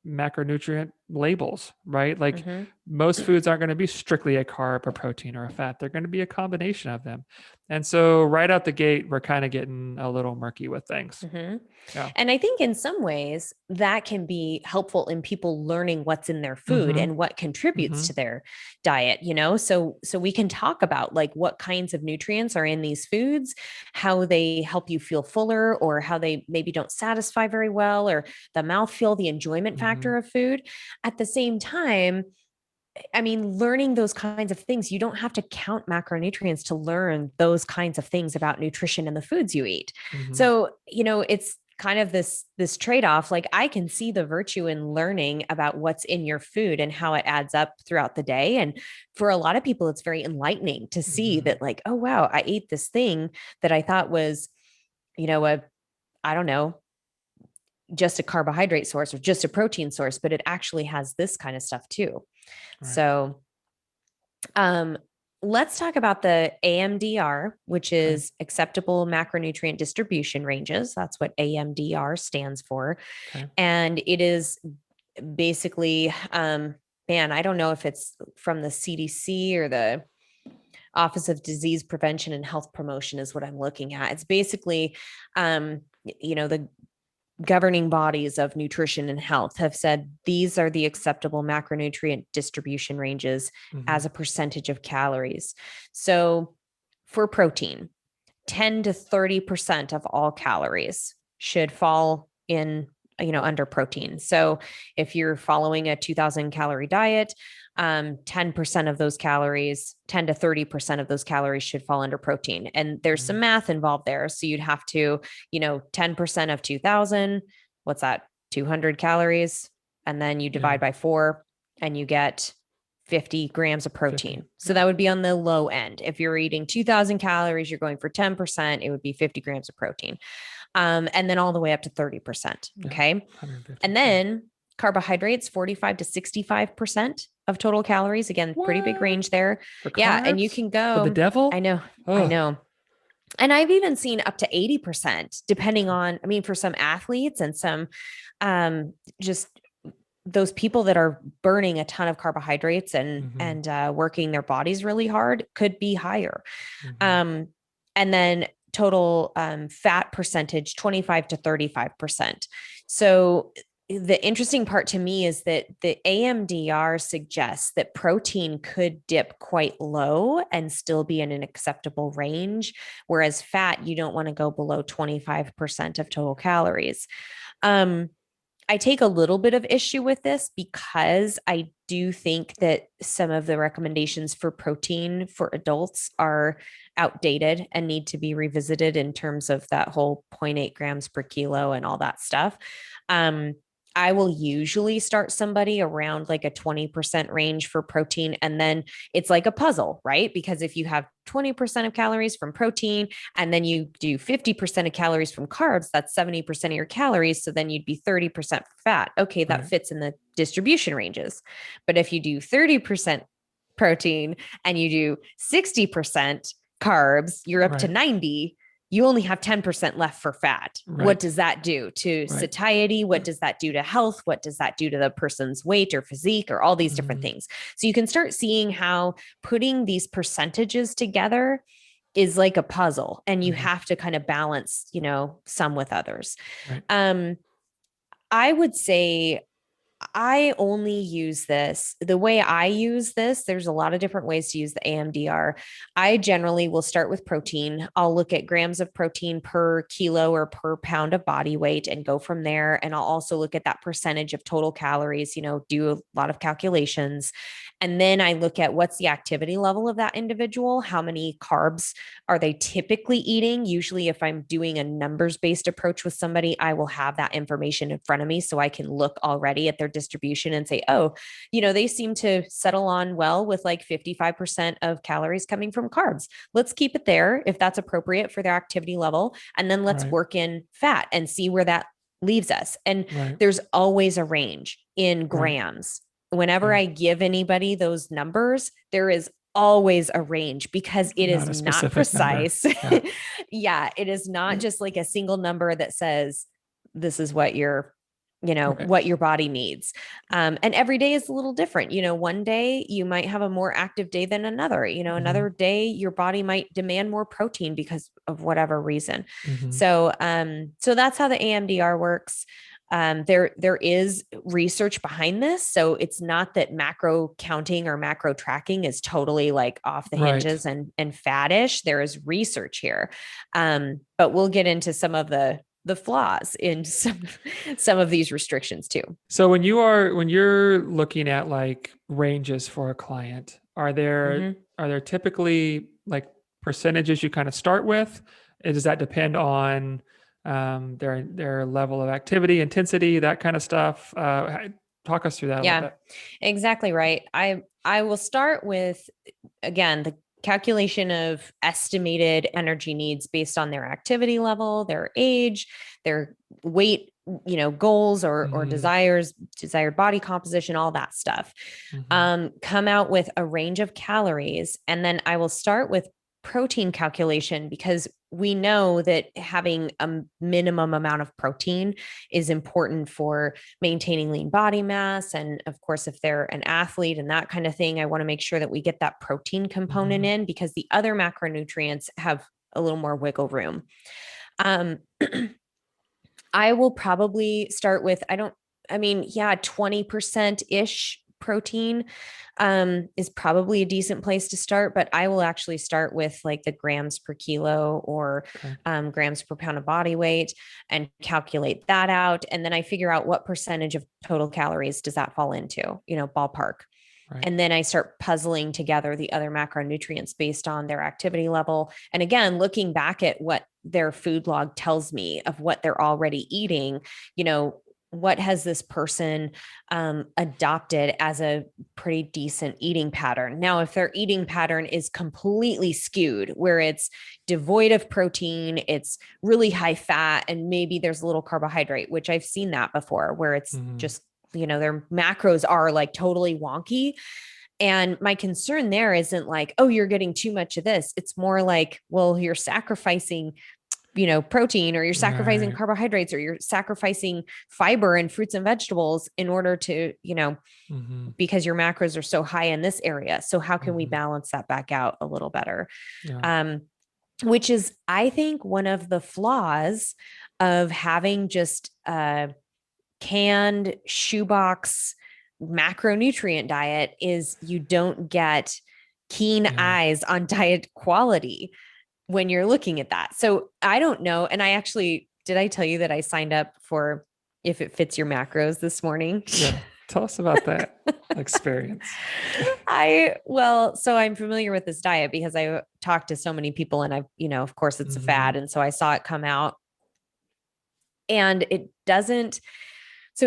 macronutrient labels, right? Like Mhm. most foods aren't going to be strictly a carb, a protein, or a fat. They're going to be a combination of them. And so right out the gate, we're kind of getting a little murky with things. Mm-hmm. Yeah. And I think in some ways that can be helpful in people learning what's in their food Mm-hmm. and what contributes Mm-hmm. to their diet. So we can talk about like what kinds of nutrients are in these foods, how they help you feel fuller or how they maybe don't satisfy very well, or the mouthfeel, the enjoyment Mm-hmm. factor of food. At the same time, I mean, learning those kinds of things, you don't have to count macronutrients to learn those kinds of things about nutrition and the foods you eat. Mm-hmm. So, it's kind of this trade-off. Like I can see the virtue in learning about what's in your food and how it adds up throughout the day. And for a lot of people, it's very enlightening to see Mm-hmm. that, like, oh wow, I ate this thing that I thought was, a I don't know, just a carbohydrate source or just a protein source, but it actually has this kind of stuff too. Right. So, let's talk about the AMDR, which is acceptable macronutrient distribution ranges. That's what AMDR stands for. Okay. And it is basically, man, I don't know if it's from the CDC or the Office of Disease Prevention and Health Promotion is what I'm looking at. It's basically, the governing bodies of nutrition and health have said these are the acceptable macronutrient distribution ranges as a percentage of calories. So for protein, 10 to 30% of all calories should fall in, under protein. So if you're following a 2000 calorie diet, 10% of those calories, 10 to 30% of those calories should fall under protein. And there's some math involved there. So you'd have to, 10% of 2000, what's that? 200 calories. And then you divide by 4 and you get 50 grams of protein. 50. So that would be on the low end. If you're eating 2000 calories, you're going for 10%, it would be 50 grams of protein. And then all the way up to 30%. Okay. And then carbohydrates, 45 to 65% of total calories. Again, pretty big range there. Yeah. And you can go for the devil. I know. And I've even seen up to 80%, depending on, for some athletes and some, just those people that are burning a ton of carbohydrates and working their bodies really hard could be higher. And then total fat percentage, 25 to 35%. So the interesting part to me is that the AMDR suggests that protein could dip quite low and still be in an acceptable range, whereas fat, you don't want to go below 25% of total calories. I take a little bit of issue with this because I do think that some of the recommendations for protein for adults are outdated and need to be revisited in terms of that whole 0.8 grams per kilo and all that stuff. I will usually start somebody around like a 20% range for protein. And then it's like a puzzle, right? Because if you have 20% of calories from protein and then you do 50% of calories from carbs, that's 70% of your calories. So then you'd be 30% fat. Okay, that fits in the distribution ranges. But if you do 30% protein and you do 60% carbs, you're up to 90. You only have 10% left for fat. Right. What does that do to satiety? What does that do to health? What does that do to the person's weight or physique or all these different things? So you can start seeing how putting these percentages together is like a puzzle, and you have to kind of balance, some with others. Right. I would say I only use this the way I use this. There's a lot of different ways to use the AMDR. I generally will start with protein. I'll look at grams of protein per kilo or per pound of body weight and go from there. And I'll also look at that percentage of total calories, do a lot of calculations. And then I look at what's the activity level of that individual. How many carbs are they typically eating? Usually, if I'm doing a numbers-based approach with somebody, I will have that information in front of me so I can look already at their distribution and say, oh, they seem to settle on well with like 55% of calories coming from carbs. Let's keep it there if that's appropriate for their activity level. And then let's work in fat and see where that leaves us. And there's always a range in grams. Whenever I give anybody those numbers, there is always a range because it is not precise. Yeah, it is not just like a single number that says this is what your what your body needs. And every day is a little different. One day you might have a more active day than another. Another day your body might demand more protein because of whatever reason. So that's how the AMDR works. There is research behind this. So it's not that macro counting or macro tracking is totally like off the hinges and faddish. There is research here. But we'll get into some of the flaws in some of these restrictions too. So when you're looking at like ranges for a client, are there typically like percentages you kind of start with? Does that depend on their level of activity, intensity, that kind of stuff? Talk us through that a little bit. Exactly right. I will start with, again, calculation of estimated energy needs based on their activity level, their age, their weight, goals or desires, desired body composition, all that stuff. Come out with a range of calories. And then I will start with protein calculation, because we know that having a minimum amount of protein is important for maintaining lean body mass. And of course, if they're an athlete and that kind of thing, I want to make sure that we get that protein component in, because the other macronutrients have a little more wiggle room. I will probably start with, 20% ish protein is probably a decent place to start, but I will actually start with like the grams per kilo or grams per pound of body weight and calculate that out. And then I figure out what percentage of total calories does that fall into, ballpark. Right. And then I start puzzling together the other macronutrients based on their activity level. And again, looking back at what their food log tells me of what they're already eating, what has this person adopted as a pretty decent eating pattern? Now, if their eating pattern is completely skewed, where it's devoid of protein, it's really high fat, and maybe there's a little carbohydrate, which I've seen that before, where it's just, their macros are like totally wonky. And my concern there isn't like, oh, you're getting too much of this. It's more like, well, you're sacrificing protein, or you're sacrificing carbohydrates, or you're sacrificing fiber and fruits and vegetables in order to, because your macros are so high in this area. So how can we balance that back out a little better? Yeah. Which is, I think, one of the flaws of having just a canned shoebox macronutrient diet is you don't get keen eyes on diet quality when you're looking at that. So I don't know. And did I tell you that I signed up for If It Fits Your Macros this morning? Yeah. Tell us about that experience. So I'm familiar with this diet because I talked to so many people, and of course it's a fad. And so I saw it come out, and it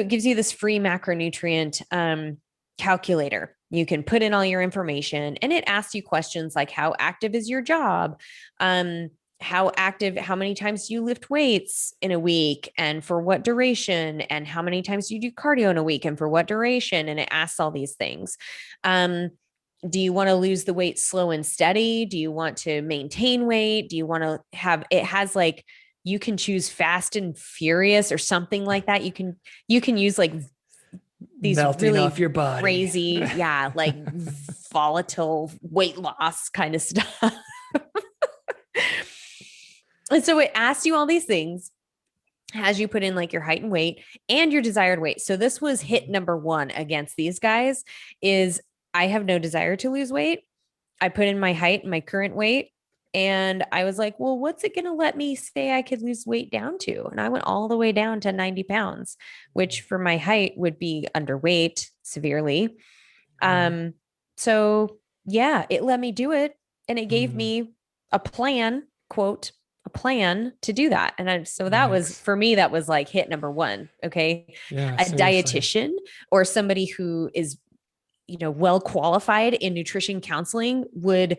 gives you this free macronutrient calculator. You can put in all your information, and it asks you questions like, how active is your job? How many times do you lift weights in a week, and for what duration? And how many times do you do cardio in a week, and for what duration? And it asks all these things. Do you want to lose the weight slow and steady? Do you want to maintain weight? Do you want to it has like, you can choose fast and furious or something like that. You can use like these melting really off your body, crazy, like volatile weight loss kind of stuff. And so it asks you all these things as you put in like your height and weight and your desired weight. So this was hit number 1 against these guys is, I have no desire to lose weight. I put in my height and my current weight. And I was like, well, what's it going to let me say I could lose weight down to? And I went all the way down to 90 pounds, which for my height would be underweight severely. So yeah, it let me do it. And it gave me a plan, quote, a plan to do that. And that was, for me, that was like hit number 1. Okay. Yeah, a dietitian or somebody who is, well qualified in nutrition counseling would,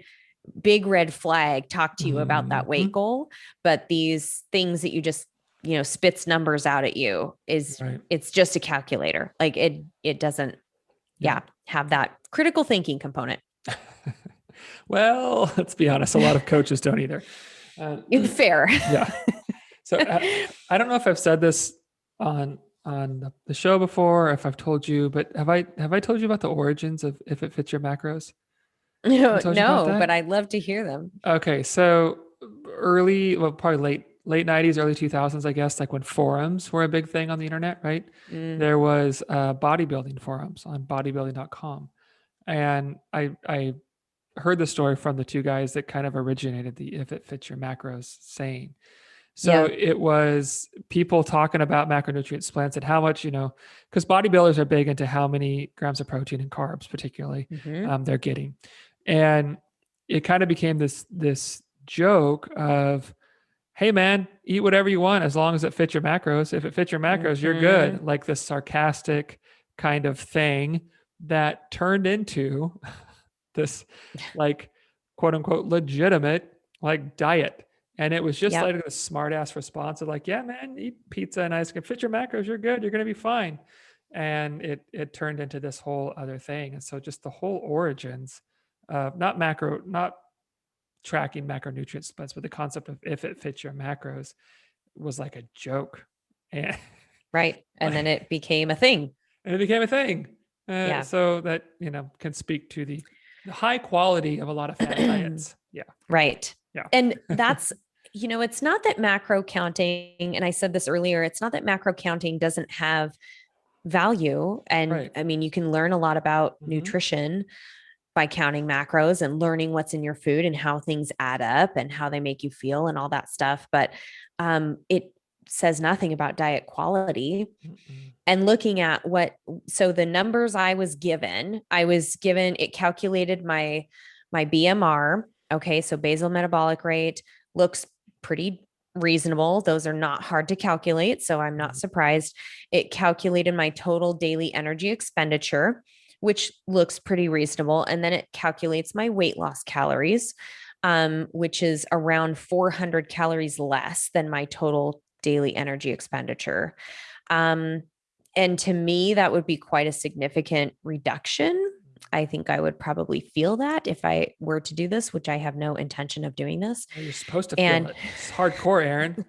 big red flag, talk to you about that weight goal. But these things that you just, spits numbers out at you is it's just a calculator. Like it doesn't have that critical thinking component. Well, let's be honest. A lot of coaches don't either. Fair. Yeah. So I don't know if I've said this on the show before, or if I've told you, but have I told you about the origins of If It Fits Your Macros? No, but I'd love to hear them. Okay. So probably late 90s, early 2000s, I guess, like when forums were a big thing on the internet, right? There was bodybuilding forums on bodybuilding.com. And I heard the story from the two guys that kind of originated the If It Fits Your Macros saying. So it was people talking about macronutrient splits and how much, because bodybuilders are big into how many grams of protein and carbs, particularly, they're getting. And it kind of became this joke of, hey man, eat whatever you want as long as it fits your macros. If it fits your macros, you're good. Like this sarcastic kind of thing that turned into this like quote unquote legitimate like diet. And it was just Yep. like a smart ass response of like, yeah, man, eat pizza and ice cream, fit your macros, you're good, you're going to be fine. And it turned into this whole other thing. And so just the whole origins of not tracking macronutrient splits, but the concept of if it fits your macros was like a joke. And Right. And then it became a thing. and it became a thing. Yeah. So that, can speak to the high quality of a lot of fat diets. Yeah. Right. Yeah. And that's, it's not that macro counting, and I said this earlier, it's not that macro counting doesn't have value. And Right. I mean, you can learn a lot about nutrition by counting macros and learning what's in your food and how things add up and how they make you feel and all that stuff. But it says nothing about diet quality. And looking at so the numbers I was given, it calculated my BMR. Okay. So basal metabolic rate looks pretty reasonable. Those are not hard to calculate. So I'm not surprised. It calculated my total daily energy expenditure, which looks pretty reasonable. And then it calculates my weight loss calories, which is around 400 calories less than my total daily energy expenditure. And to me, that would be quite a significant reduction. I think I would probably feel that if I were to do this, which I have no intention of doing this. Well, you're supposed to feel it. It's hardcore, Erin.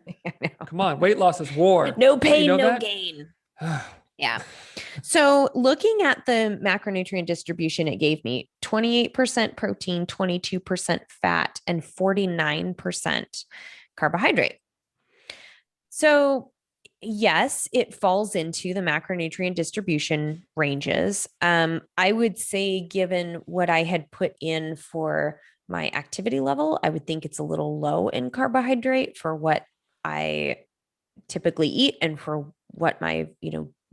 Come on. Weight loss is war. No pain, no gain. Yeah. So looking at the macronutrient distribution, it gave me 28% protein, 22% fat, and 49% carbohydrate. So yes, it falls into the macronutrient distribution ranges. I would say, given what I had put in for my activity level, I would think it's a little low in carbohydrate for what I typically eat and for what my,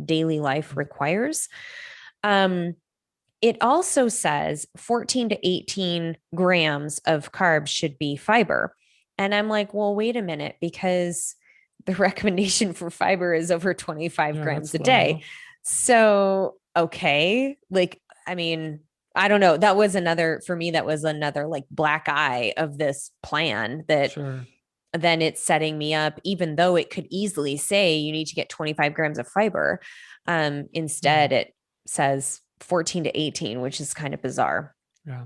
daily life requires. It also says 14 to 18 grams of carbs should be fiber. And I'm like, well, wait a minute, because the recommendation for fiber is over 25 grams a day. So, okay. Like, I mean, I don't know. That was another like black eye of this plan that then it's setting me up, even though it could easily say you need to get 25 grams of fiber. Instead, it says 14 to 18, which is kind of bizarre. Yeah.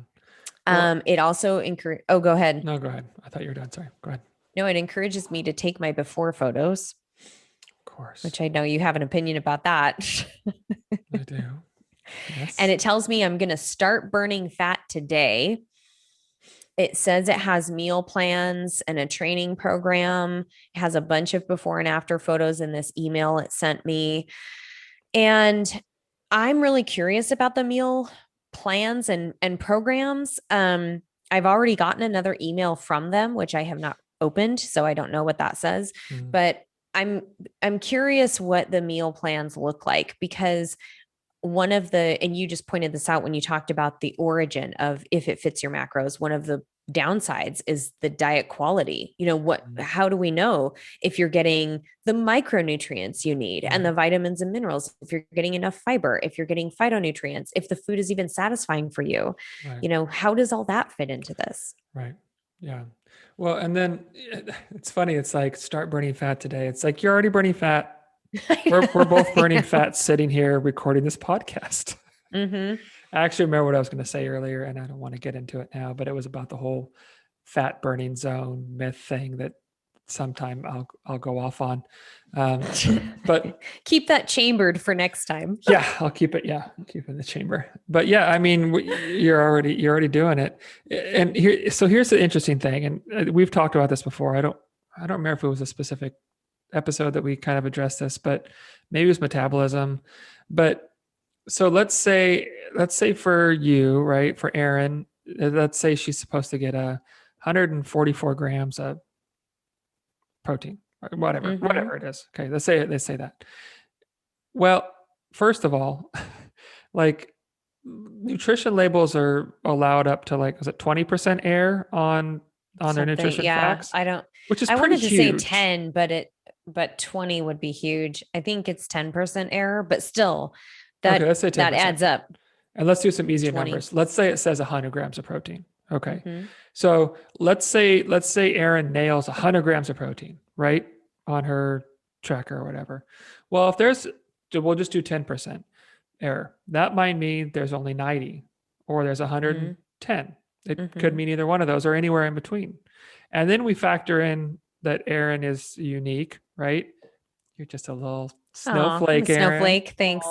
Well, it also go ahead. No, go ahead. I thought you were done. Sorry. Go ahead. No, it encourages me to take my before photos. Of course. Which I know you have an opinion about that. I do. Yes. And it tells me I'm going to start burning fat today. It says it has meal plans and a training program. It has a bunch of before and after photos in this email it sent me. And I'm really curious about the meal plans and programs. I've already gotten another email from them, which I have not opened, so I don't know what that says. But I'm curious what the meal plans look like, because and you just pointed this out when you talked about the origin of if it fits your macros, one of the downsides is the diet quality. How do we know if you're getting the micronutrients you need and the vitamins and minerals, if you're getting enough fiber, if you're getting phytonutrients, if the food is even satisfying for you? How does all that fit into this? Right. Yeah. Well, and then it's funny. It's like, start burning fat today. It's like, you're already burning fat. We're both burning fat sitting here recording this podcast. I actually remember what I was going to say earlier, and I don't want to get into it now, but it was about the whole fat burning zone myth thing that sometime I'll go off on. But keep that chambered for next time. Yeah, I'll keep it. Yeah, I'll keep it in the chamber. But yeah, I mean, you're already doing it. And here's the interesting thing, and we've talked about this before. I don't remember if it was a specific episode that we kind of addressed this, but maybe it was metabolism. But so let's say for you, right, for Erin, let's say she's supposed to get 144 grams of protein, or whatever it is. Okay, let's say that. Well, first of all, like, nutrition labels are allowed up to, like, is it 20% air on their nutrition facts? Which is I pretty wanted to huge. say 10, but 20 would be huge. I think it's 10% error, but still let's say 10%. That adds up. And let's do some easier numbers. Let's say it says 100 grams of protein. Okay. So let's say Erin nails 100 grams of protein, right? On her tracker or whatever. Well, we'll just do 10% error. That might mean there's only 90 or there's 110. It could mean either one of those or anywhere in between. And then we factor in that Erin is unique, right? You're just a little snowflake, Erin. Snowflake, thanks.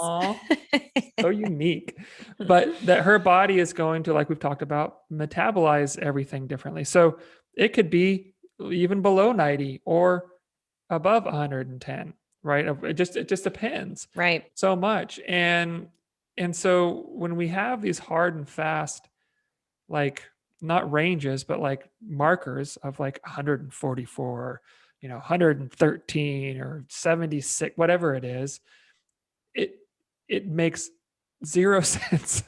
So unique. But that her body is going to, like we've talked about, metabolize everything differently. So it could be even below 90 or above 110, right? It just depends. Right. So much. And so when we have these hard and fast, like not ranges, but like markers of like 144, 113 or 76, whatever it is, it makes zero sense.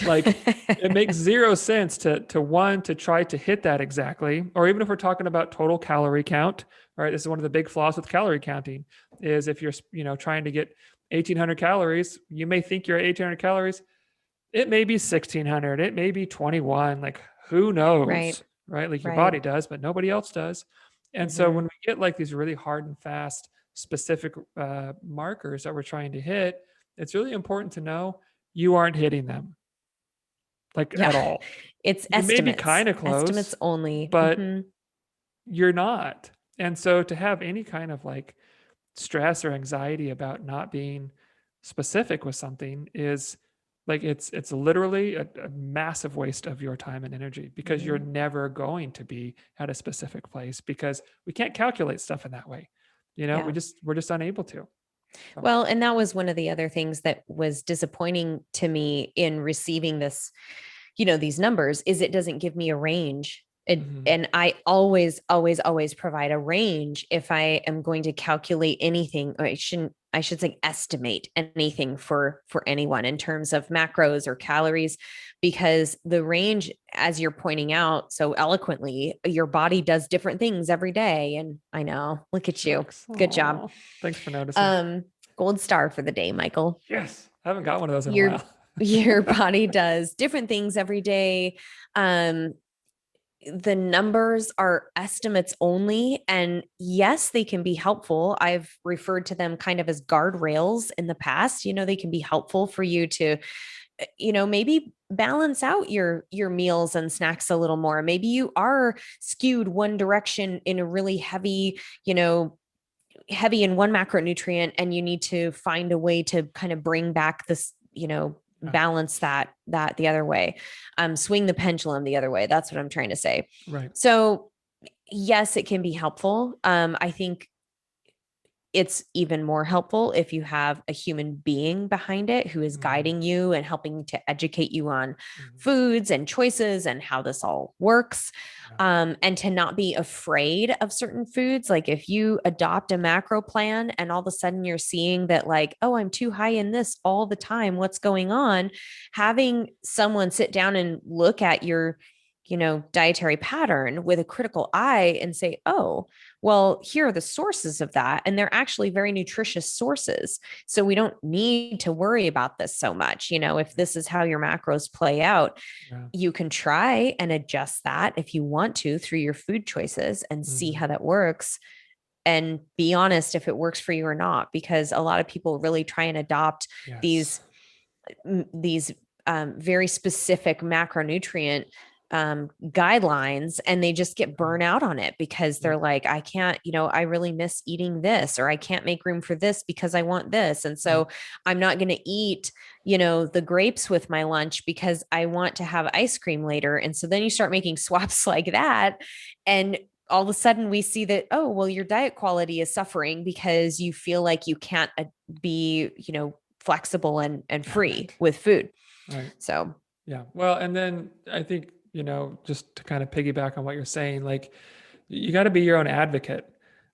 Like it makes zero sense to try to hit that exactly. Or even if we're talking about total calorie count, right? This is one of the big flaws with calorie counting is if you're, trying to get 1800 calories, you may think you're at 1800 calories. It may be 1600, it may be 21, like who knows, right? Like your body does, but nobody else does. And so when we get like these really hard and fast specific markers that we're trying to hit, it's really important to know you aren't hitting them at all. It's you estimates. May be kind of close, estimates only, but you're not. And so to have any kind of like stress or anxiety about not being specific with something is like it's literally a massive waste of your time and energy because you're never going to be at a specific place because we can't calculate stuff in that way. We're just unable to. So. Well, and that was one of the other things that was disappointing to me in receiving this, these numbers is it doesn't give me a range. And I always provide a range if I am going to calculate anything, or I should say estimate anything for anyone in terms of macros or calories, because the range, as you're pointing out so eloquently, your body does different things every day. And I know, look at you. Thanks. Good job. Thanks for noticing. Gold star for the day, Michael. Yes. I haven't got one of those in a while. Your body does different things every day. The numbers are estimates only. And yes, they can be helpful. I've referred to them kind of as guardrails in the past. They can be helpful for you to, maybe balance out your meals and snacks a little more. Maybe you are skewed one direction in a really heavy in one macronutrient, and you need to find a way to kind of bring back this, balance that the other way, swing the pendulum the other way. That's what I'm trying to say. Right. So yes, it can be helpful. I think it's even more helpful if you have a human being behind it who is guiding you and helping to educate you on foods and choices and how this all works. And to not be afraid of certain foods. Like if you adopt a macro plan and all of a sudden you're seeing that like, oh, I'm too high in this all the time, what's going on? Having someone sit down and look at your dietary pattern with a critical eye and say, oh, well, here are the sources of that. And they're actually very nutritious sources. So we don't need to worry about this so much. If this is how your macros play out, you can try and adjust that if you want to through your food choices and see how that works. And be honest if it works for you or not, because a lot of people really try and adopt these very specific macronutrient guidelines, and they just get burnt out on it because they're like, I can't, I really miss eating this, or I can't make room for this because I want this. And so I'm not going to eat, the grapes with my lunch because I want to have ice cream later. And so then you start making swaps like that. And all of a sudden we see that, oh, well, your diet quality is suffering because you feel like you can't be, flexible and free with food. Right. So, yeah. Well, and then I think, just to kind of piggyback on what you're saying, like you got to be your own advocate.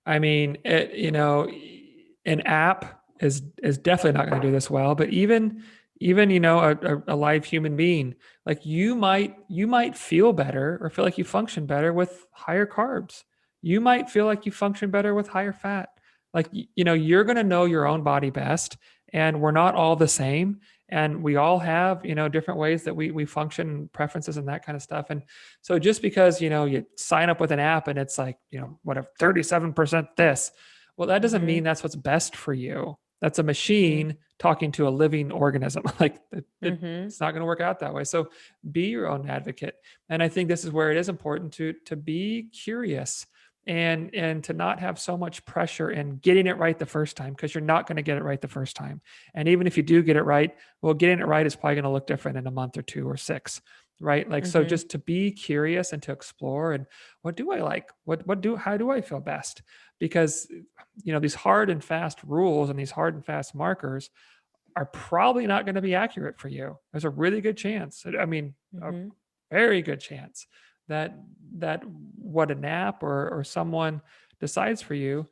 I mean, an app is definitely not going to do this well, but even a live human being, like you might feel better or feel like you function better with higher carbs. You might feel like you function better with higher fat. Like, you're going to know your own body best, and we're not all the same. And we all have, different ways that we function, preferences and that kind of stuff. And so just because, you sign up with an app and it's like, whatever, 37% this, well, that doesn't mean that's what's best for you. That's a machine talking to a living organism. Like it's not going to work out that way. So be your own advocate. And I think this is where it is important to be curious and to not have so much pressure in getting it right the first time, because you're not going to get it right the first time. And even if you do get it right, well, getting it right is probably going to look different in a month or 2 or 6, right? Like, so just to be curious and to explore, and what do I like? How do I feel best? Because, these hard and fast rules and these hard and fast markers are probably not going to be accurate for you. There's a really good chance. I mean, a very good chance that what an app or someone decides for you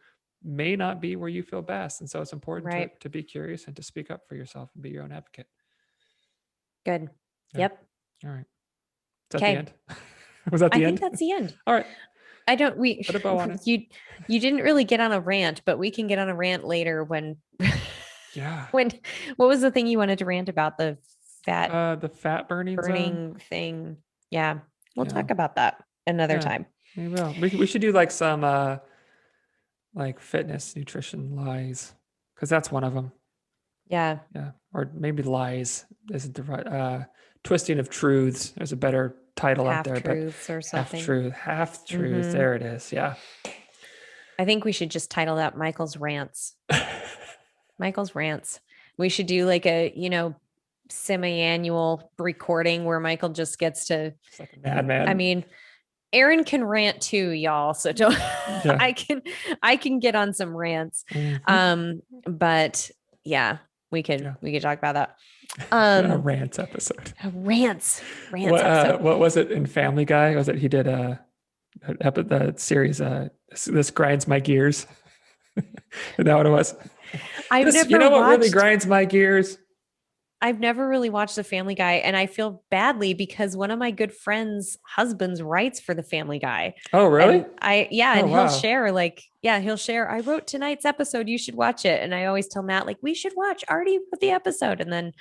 may not be where you feel best. And so it's important to be curious and to speak up for yourself and be your own advocate. Good. Yeah. Yep. All right. Is that the end? Was that the end? I think that's the end. All right. Put a bow on it. You didn't really get on a rant, but we can get on a rant later when what was the thing you wanted to rant about? The fat burning thing. Yeah. We'll talk about that another time. We will. We should do like some like fitness nutrition lies, because that's one of them. Yeah. Yeah. Or maybe lies isn't the right twisting of truths. There's a better title out there, but or something. Half truth. There it is. Yeah. I think we should just title that Michael's Rants. Michael's Rants. We should do like a, semi-annual recording where Michael just gets to, it's like a madman. I mean, Aaron can rant too, y'all. So don't, I can get on some rants. But yeah, we could talk about that. A rants episode. Rants episode. What was it in Family Guy? Was it he did the series This Grinds My Gears? Is that what it was? What really grinds my gears? I've never really watched The Family Guy, and I feel badly because one of my good friends' husbands writes for The Family Guy. Oh, really? And he'll share he'll share, I wrote tonight's episode, you should watch it. And I always tell Matt, like, we should watch, already wrote the episode. And then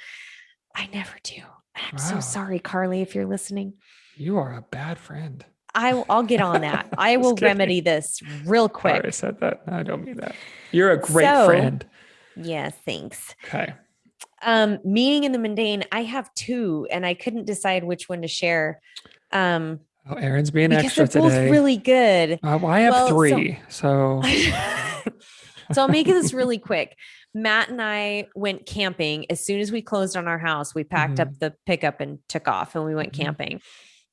I never do. I'm so sorry, Carly, if you're listening. You are a bad friend. I'll get on that. I will remedy this real quick. Sorry, I said that. No, I don't mean that. You're a great friend. Yeah, thanks. Okay. Meaning in the mundane, I have 2 and I couldn't decide which one to share. Aaron's being extra today. They're both really good. I have 3, so I'll make this really quick. Matt and I went camping. As soon as we closed on our house, we packed up the pickup and took off, and we went camping.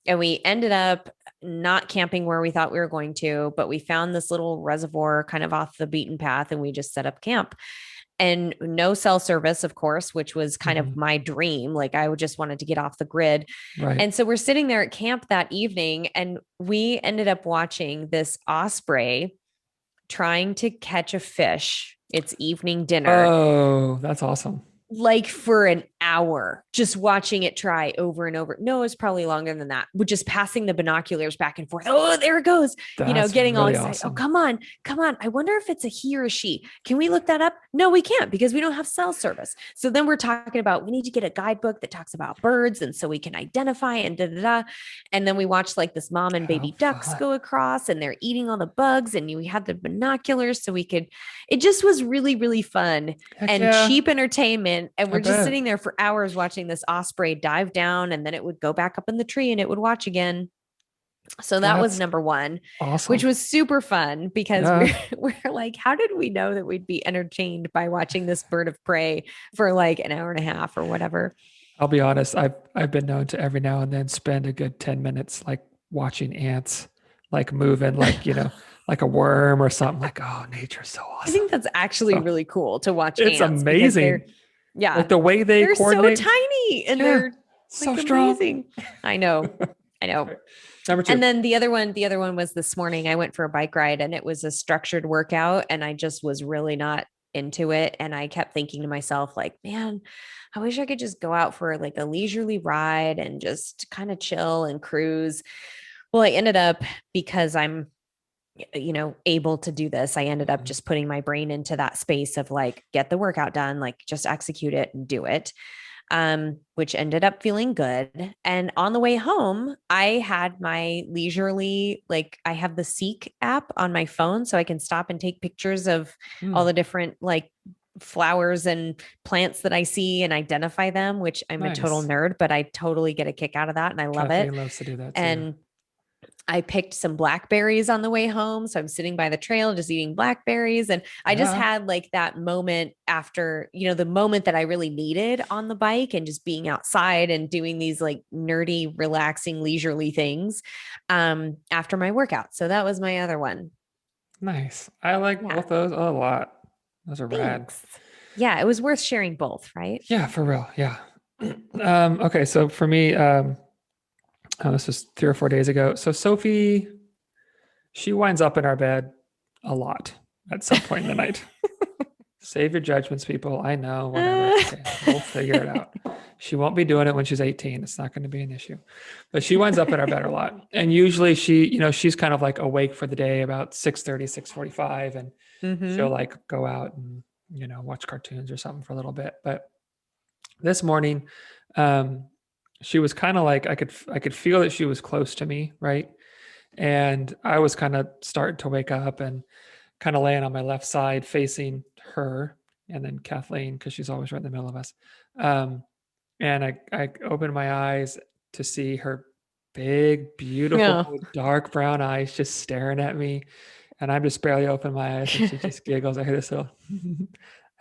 And we ended up not camping where we thought we were going to, but we found this little reservoir kind of off the beaten path, and we just set up camp. And no cell service, of course, which was kind of my dream. Like, I just wanted to get off the grid. Right. And so we're sitting there at camp that evening, and we ended up watching this osprey trying to catch a fish. It's evening dinner. Oh, that's awesome. Like for an hour, just watching it try over and over. No, it's probably longer than that. We're just passing the binoculars back and forth. Oh, there it goes. That's getting really all excited. Awesome. Oh, come on. I wonder if it's a he or a she. Can we look that up? No, we can't, because we don't have cell service. So then we're talking about, we need to get a guidebook that talks about birds, and so we can identify and da. And then we watch like this mom and baby ducks go across, and they're eating all the bugs, and we had the binoculars so we could, it just was really, really fun and cheap entertainment. And we're just sitting there for hours watching this osprey dive down, and then it would go back up in the tree and it would watch again. So that was number 1, which was super fun, because we're like, how did we know that we'd be entertained by watching this bird of prey for like an hour and a half or whatever? I'll be honest. I've been known to every now and then spend a good 10 minutes like watching ants, like moving, like, like a worm or something. Like, oh, nature's so awesome. I think that's actually really cool to watch. It's ants, amazing. Like the way they're coordinate. So tiny, and they're so like strong. Amazing. I know. Number 2. And then the other one was this morning. I went for a bike ride, and it was a structured workout, and I just was really not into it. And I kept thinking to myself, like, man, I wish I could just go out for like a leisurely ride and just kind of chill and cruise. Well, I ended up, because I'm able to do this, I ended up just putting my brain into that space of like, get the workout done, like just execute it and do it. which ended up feeling good. And on the way home, I had my leisurely, like I have the Seek app on my phone so I can stop and take pictures of all the different like flowers and plants that I see and identify them, which I'm a total Nice. nerd, but I totally get a kick out of that and I love it. Kathleen loves to do that too. And I picked some blackberries on the way home. So I'm sitting by the trail, just eating blackberries. And I just had like that moment after, the moment that I really needed on the bike and just being outside and doing these like nerdy, relaxing, leisurely things after my workout. So that was my other one. Nice. I like both those a lot. Those are rad. Yeah, it was worth sharing both, right? Yeah, for real. Yeah. Okay, so for me, this was 3 or 4 days ago. So Sophie, she winds up in our bed a lot at some point in the night. Save your judgments, people. I know, whatever. Okay, we'll figure it out. She won't be doing it when she's 18. It's not going to be an issue. But she winds up in our bed a lot. And usually she's kind of like awake for the day about 6:30, 6:45, and she'll like go out and, watch cartoons or something for a little bit. But this morning, she was kind of like, I could feel that she was close to me, right? And I was kind of starting to wake up and kind of laying on my left side facing her and then Kathleen, because she's always right in the middle of us. And I opened my eyes to see her big, beautiful, dark brown eyes just staring at me. And I'm just barely opening my eyes and she just giggles. I hear this little,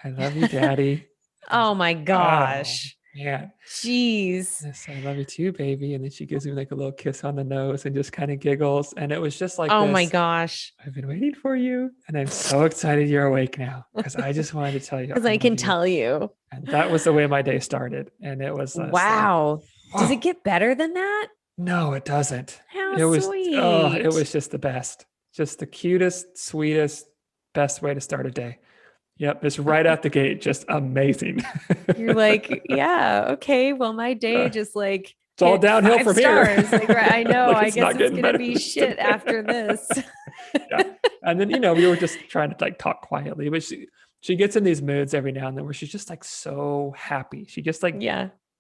I love you, Daddy. Oh my gosh. Oh, yeah. Jeez. Yes, I love you too, baby. And then she gives me like a little kiss on the nose and just kind of giggles. And it was just like, oh my gosh, I've been waiting for you. And I'm so excited you're awake now because I just wanted to tell you. Because I can tell you. And that was the way my day started. And it was wow. Like, does it get better than that? No, it doesn't. How sweet. It was just the best. Just the cutest, sweetest, best way to start a day. Yep, just right out the gate, just amazing. You're like, yeah, okay. Well, my day just like it's all downhill from here. Like, right, I know. Like I guess it's gonna be shit after this. Yeah. And then we were just trying to like talk quietly, but she gets in these moods every now and then where she's just like so happy. She just like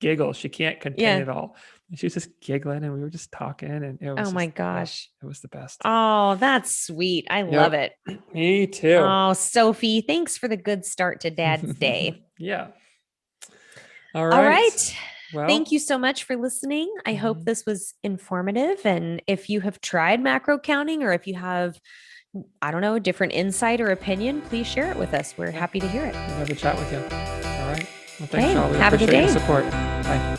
giggles. She can't contain it all. And she was just giggling and we were just talking and it was my gosh. It was the best. Oh, that's sweet. I love it. Me too. Oh, Sophie, thanks for the good start to Dad's day. Yeah. All right. All right. Well, thank you so much for listening. I hope this was informative. And if you have tried macro counting or if you have, I don't know, a different insight or opinion, please share it with us. We're happy to hear it. We'll have a chat with you. All right. Well, thanks, y'all. We have a good day. Your support. Bye.